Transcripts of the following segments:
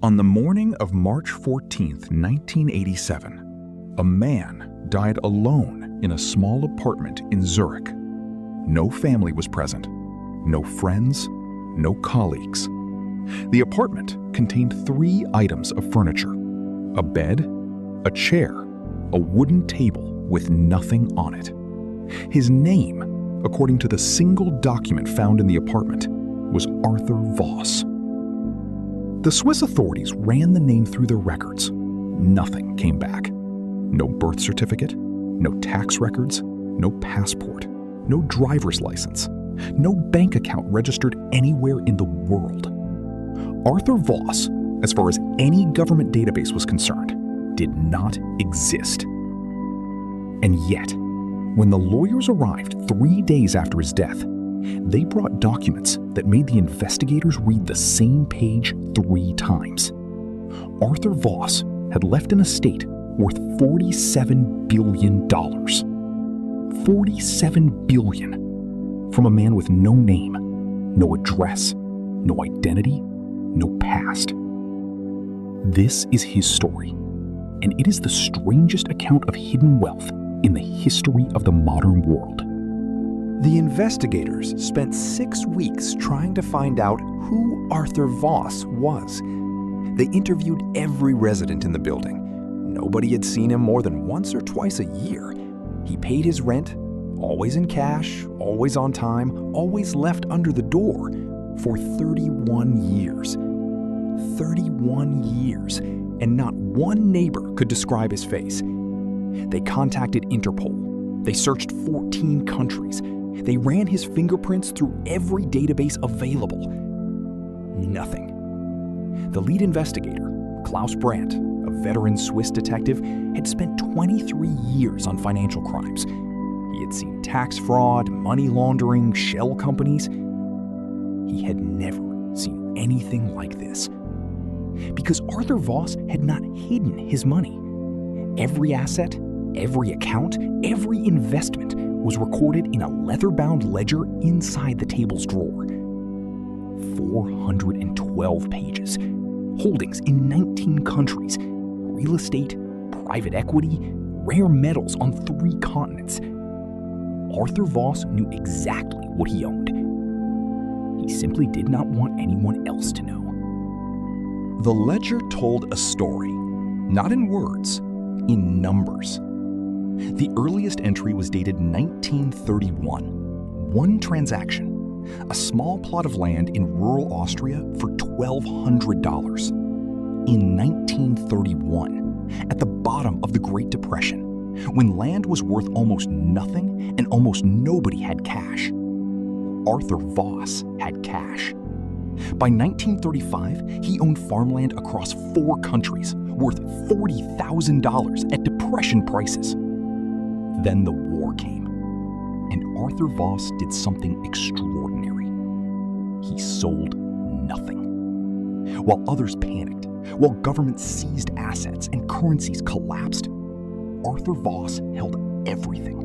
On the morning of March 14th, 1987, a man died alone in a small apartment in Zurich. No family was present, no friends, no colleagues. The apartment contained 3 items of furniture: a bed, a chair, a wooden table with nothing on it. His name, according to the single document found in the apartment, was Arthur Voss. The Swiss authorities ran the name through their records. Nothing came back. No birth certificate, no tax records, no passport, no driver's license, no bank account registered anywhere in the world. Arthur Voss, as far as any government database was concerned, did not exist. And yet, when the lawyers arrived 3 days after his death, they brought documents that made the investigators read the same page 3 times. Arthur Voss had left an estate worth $47 billion. $47 billion from a man with no name, no address, no identity, no past. This is his story, and it is the strangest account of hidden wealth in the history of the modern world. The investigators spent 6 weeks trying to find out who Arthur Voss was. They interviewed every resident in the building. Nobody had seen him more than once or twice a year. He paid his rent, always in cash, always on time, always left under the door, for 31 years. 31 years, and not one neighbor could describe his face. They contacted Interpol. They searched 14 countries. They ran his fingerprints through every database available. Nothing. The lead investigator, Klaus Brandt, a veteran Swiss detective, had spent 23 years on financial crimes. He had seen tax fraud, money laundering, shell companies. He had never seen anything like this. Because Arthur Voss had not hidden his money. Every asset, every account, every investment was recorded in a leather-bound ledger inside the table's drawer. 412 pages, holdings in 19 countries, real estate, private equity, rare metals on 3 continents. Arthur Voss knew exactly what he owned. He simply did not want anyone else to know. The ledger told a story, not in words, in numbers. The earliest entry was dated 1931. One transaction, a small plot of land in rural Austria for $1,200. In 1931, at the bottom of the Great Depression, when land was worth almost nothing and almost nobody had cash, Arthur Voss had cash. By 1935, he owned farmland across 4 countries, worth $40,000 at Depression prices. Then the war came, and Arthur Voss did something extraordinary. He sold nothing. While others panicked, while governments seized assets and currencies collapsed, Arthur Voss held everything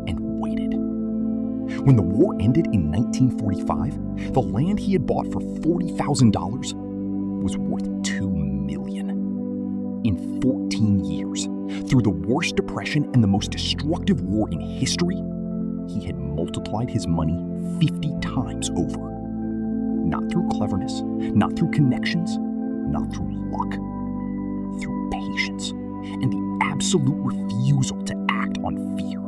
and waited. When the war ended in 1945, the land he had bought for $40,000 was worth $2 million. In 14 years, through the worst depression and the most destructive war in history, he had multiplied his money 50 times over. Not through cleverness, not through connections, not through luck, through patience and the absolute refusal to act on fear.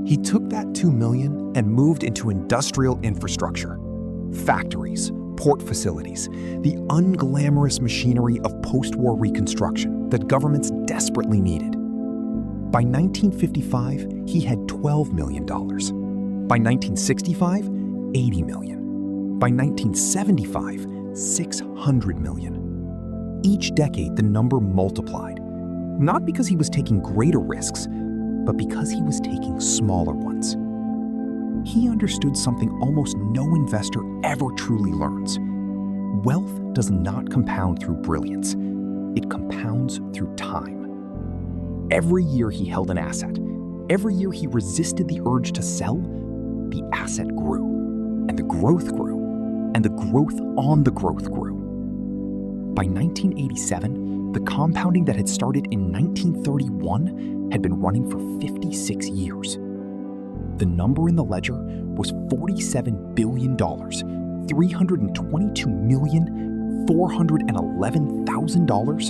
He took that $2 million and moved into industrial infrastructure. Factories, port facilities, the unglamorous machinery of post-war reconstruction that governments desperately needed. By 1955, he had $12 million. By 1965, $80 million. By 1975, $600 million. Each decade, the number multiplied, not because he was taking greater risks, but because he was taking smaller ones. He understood something almost no investor ever truly learns. Wealth does not compound through brilliance. It compounds through time. Every year he held an asset. Every year he resisted the urge to sell, the asset grew, and the growth grew, and the growth on the growth grew. By 1987, the compounding that had started in 1931 had been running for 56 years. The number in the ledger was $47 billion, $322,411,000,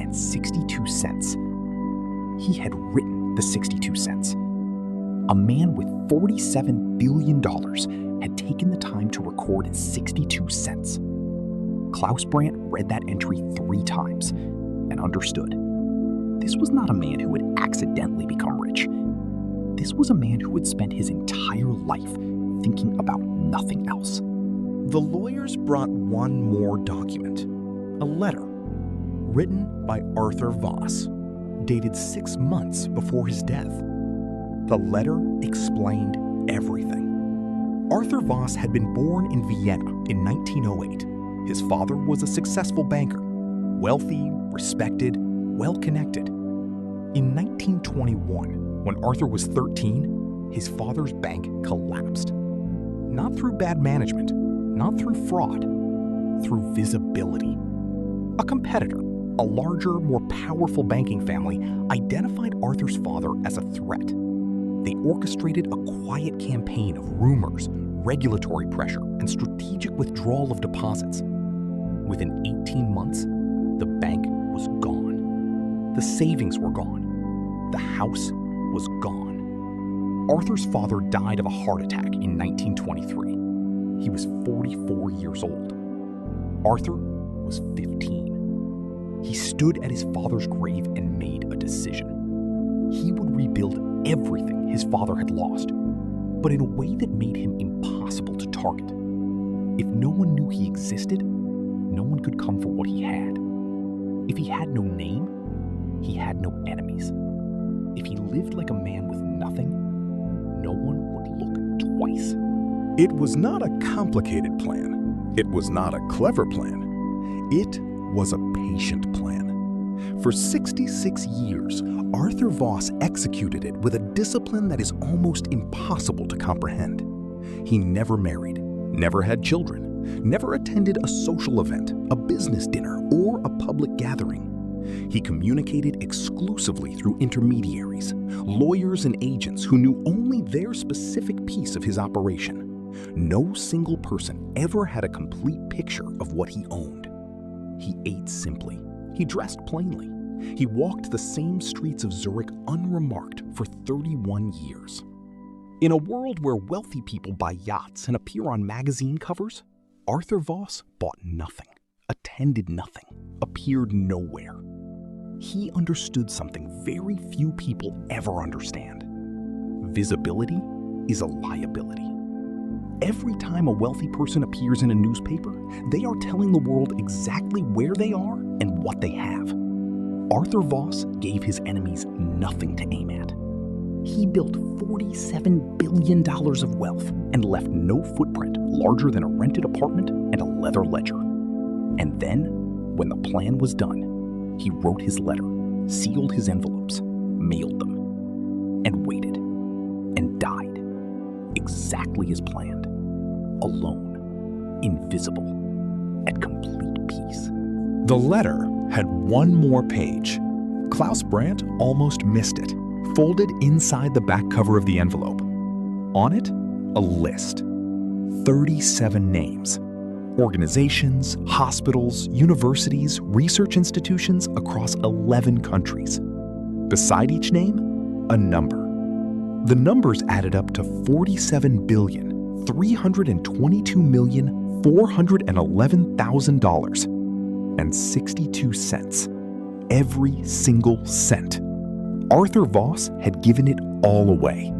and 62 cents. He had written the 62 cents. A man with $47 billion had taken the time to record 62 cents. Klaus Brandt read that entry 3 times and understood. This was not a man who had accidentally become rich. This was a man who had spent his entire life thinking about nothing else. The lawyers brought one more document, a letter written by Arthur Voss, dated 6 months before his death. The letter explained everything. Arthur Voss had been born in Vienna in 1908. His father was a successful banker, wealthy, respected, well-connected. In 1921, when Arthur was 13, his father's bank collapsed. Not through bad management, not through fraud, through visibility. A competitor, a larger, more powerful banking family, identified Arthur's father as a threat. They orchestrated a quiet campaign of rumors, regulatory pressure, and strategic withdrawal of deposits. Within 18 months, the bank was gone. The savings were gone. The house was gone. Arthur's father died of a heart attack in 1923. He was 44 years old. Arthur was 15. He stood at his father's grave and made a decision. He would rebuild everything his father had lost, but in a way that made him impossible to target. If no one knew he existed, no one could come for what he had. If he had no name, he had no enemies. If he lived like a man with nothing, no one would look twice. It was not a complicated plan. It was not a clever plan. It was a patient plan. For 66 years, Arthur Voss executed it with a discipline that is almost impossible to comprehend. He never married, never had children, never attended a social event, a business dinner, or a public gathering. He communicated exclusively through intermediaries, lawyers and agents who knew only their specific piece of his operation. No single person ever had a complete picture of what he owned. He ate simply. He dressed plainly. He walked the same streets of Zurich unremarked for 31 years. In a world where wealthy people buy yachts and appear on magazine covers, Arthur Voss bought nothing, attended nothing, appeared nowhere. He understood something very few people ever understand. Visibility is a liability. Every time a wealthy person appears in a newspaper, they are telling the world exactly where they are and what they have. Arthur Voss gave his enemies nothing to aim at. He built $47 billion of wealth and left no footprint larger than a rented apartment and a leather ledger. And then, when the plan was done, he wrote his letter, sealed his envelopes, mailed them, and waited, and died, exactly as planned, alone, invisible, at complete peace. The letter had one more page. Klaus Brandt almost missed it, folded inside the back cover of the envelope. On it, a list. 37 names. Organizations, hospitals, universities, research institutions across 11 countries. Beside each name, a number. The numbers added up to $47,322,411,000 and 62 cents. Every single cent. Arthur Voss had given it all away.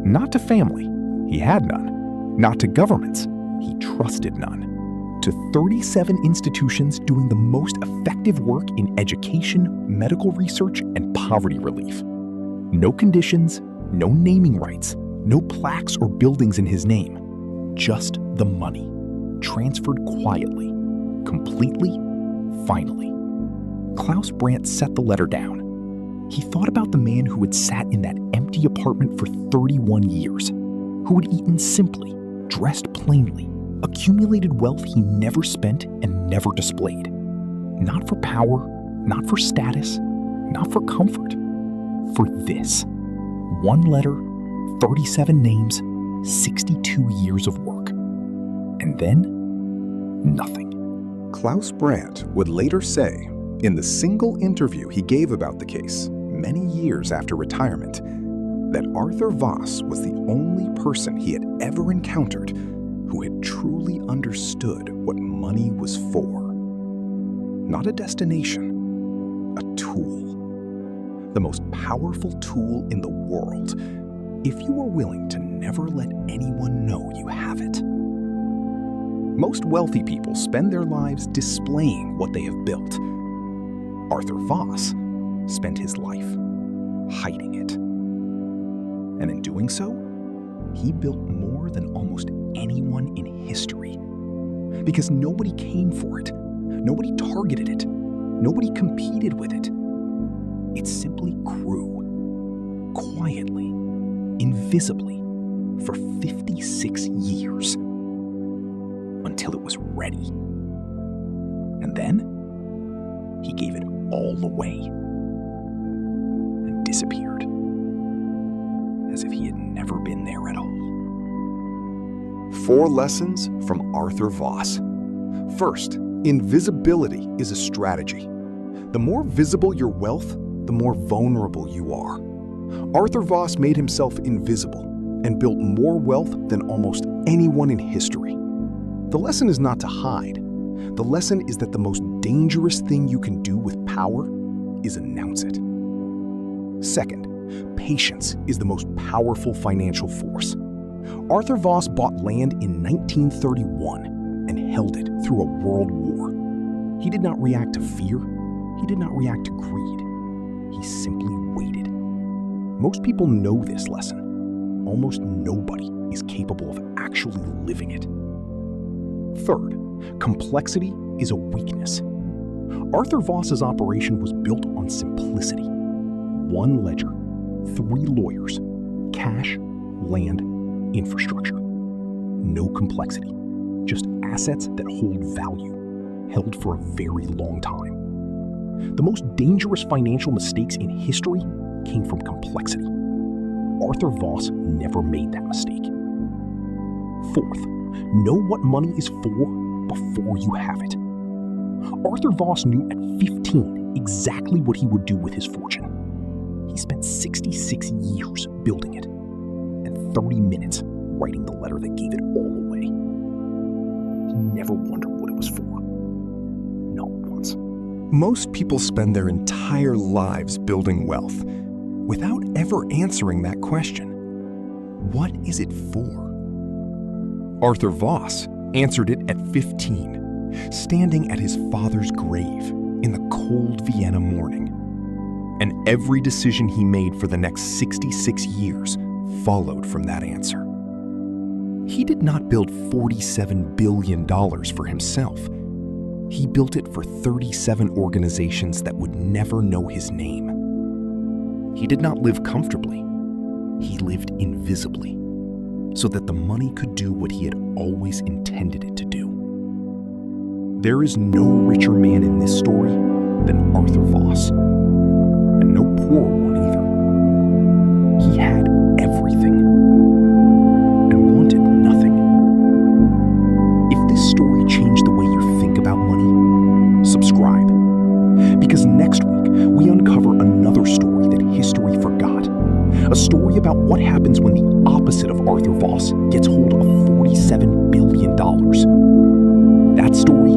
Not to family, he had none. Not to governments, he trusted none. To 37 institutions doing the most effective work in education, medical research, and poverty relief. No conditions, no naming rights, no plaques or buildings in his name. Just the money, transferred quietly, completely, finally. Klaus Brandt set the letter down. He thought about the man who had sat in that empty apartment for 31 years, who had eaten simply, dressed plainly, accumulated wealth he never spent and never displayed, Not for power, not for status, not for comfort. For this. One letter, 37 names, 62 years of work. And then, nothing. Klaus Brandt would later say, in the single interview he gave about the case many years after retirement, that Arthur Voss was the only person he had ever encountered who had truly understood what money was for. Not a destination, a tool. The most powerful tool in the world, if you are willing to never let anyone know you have it. Most wealthy people spend their lives displaying what they have built. Arthur Voss spent his life hiding it. And in doing so, he built more than almost anyone in history. Because nobody came for it, nobody targeted it, nobody competed with it. It simply grew, quietly, invisibly, for 56 years, until it was ready. And then, he gave it all away and disappeared, as if he had never been there at all. 4 lessons from Arthur Voss. First, invisibility is a strategy. The more visible your wealth, the more vulnerable you are. Arthur Voss made himself invisible and built more wealth than almost anyone in history. The lesson is not to hide. The lesson is that the most dangerous thing you can do with power is announce it. Second, patience is the most powerful financial force. Arthur Voss bought land in 1931 and held it through a world war. He did not react to fear. He did not react to greed. He simply waited. Most people know this lesson. Almost nobody is capable of actually living it. Third, complexity is a weakness. Arthur Voss's operation was built on simplicity. 1 ledger, 3 lawyers, cash, land, infrastructure. No complexity, just assets that hold value, held for a very long time. The most dangerous financial mistakes in history came from complexity. Arthur Voss never made that mistake. Fourth, know what money is for before you have it. Arthur Voss knew at 15 exactly what he would do with his fortune. He spent 66 years building it, and 30 minutes writing the letter that gave it all away. He never wondered what it was for. Not once. Most people spend their entire lives building wealth without ever answering that question. What is it for? Arthur Voss answered it at 15, standing at his father's grave in the cold Vienna morning. And every decision he made for the next 66 years followed from that answer. He did not build $47 billion for himself. He built it for 37 organizations that would never know his name. He did not live comfortably. He lived invisibly, so that the money could do what he had always intended it to do. There is no richer man in this story than Arthur Voss, and no poorer one either. He had everything and wanted nothing. If this story changed the way you think about money, subscribe, because next week we uncover another story that history forgot. A story about what happens when the opposite of Arthur Voss gets hold of $47 billion. That story